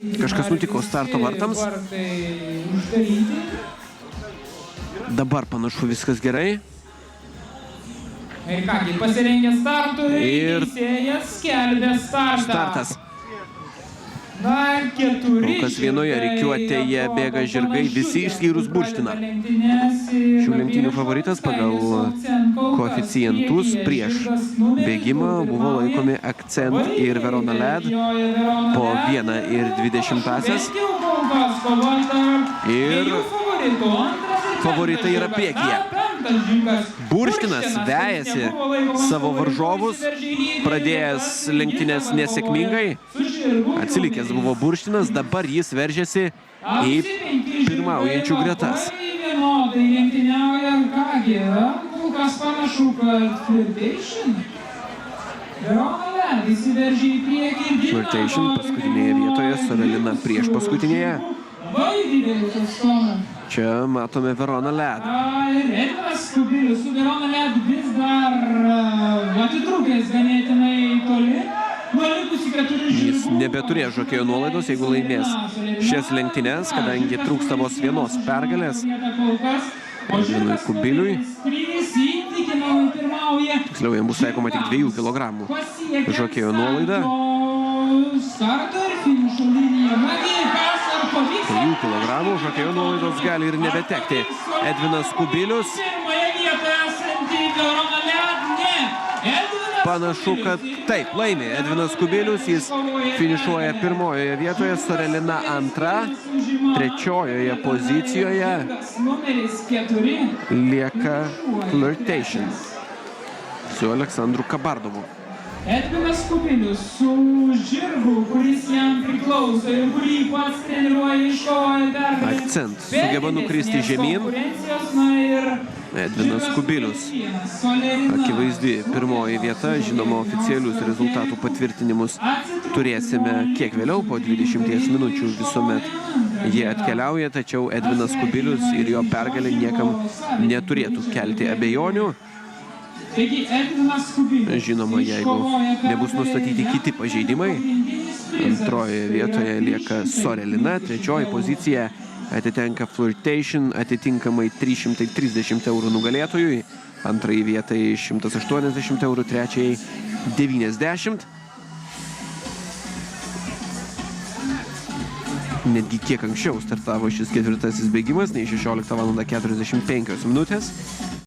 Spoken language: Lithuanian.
Kažkas nutiko starto vartams. Dabar panašu viskas gerai. Ir kągi, pasirengę startui, teisėjas skelbė startą. Startas. Na, 4. Kas vienoje rikiuotėje bėga žirgai, visi išskyrus Burštiną. Šių lenktynių favoritas pagal koeficientus prieš bėgimą buvo laikomi Akcent ir Verona Led po 1,20. Ir favoritai yra priekyje. Burštinas vejasi savo varžovus, pradėjęs lenktynės nesėkmingai. Atsilikęs buvo Burštinas, dabar jis veržiasi į pirmaujančių gretas. Flirtation paskutinėje vietoje, Sorelina prieš paskutinėje. Čia matome Verona Led. Edvinas Kubilius su Verona Led vis dar atitrūkęs ganėtinai toli. Jis nebeturės žokėjo nuolaidos, jeigu laimės šias lenktynes, kadangi trūksta vos vienos pergalės. Edvinui Kubiliui. Tiksliau, jam bus taikoma tik 2 kilogramų žokėjo nuolaida. 2 kilogramų žokėjo nuolaidos gali ir nebetekti. Edvinas Kubilius. Panašu, kad taip, laimė Edvinas Kubilius, jis finišuoja pirmojoje vietoje, Sorelina antra, trečiojoje pozicijoje lieka Flirtation su Aleksandru Kabardovu. Edvinas Kubilius su žirgu, kuris jam priklauso ir kurį pats treniruoja iškovoja pergalę. Akcent sugeba nukristi žemyn. Edvinas Kubilius. Akivaizdi pirmoji vieta, žinoma, oficialius rezultatų patvirtinimus turėsime kiek vėliau, po 20 minučių visuomet jie atkeliauja, tačiau Edvinas Kubilius ir jo pergalė niekam neturėtų kelti abejonių. Žinoma, jeigu nebus nustatyti kiti pažeidimai, antrojoje vietoje lieka Sorelina, trečioji pozicija atitenka Flirtation, atitinkamai 330 eurų nugalėtojui, antrai vietai 180 eurų, trečiai 90. Netgi kiek anksčiau startavo šis ketvirtasis bėgimas, nei 16:45 minutės.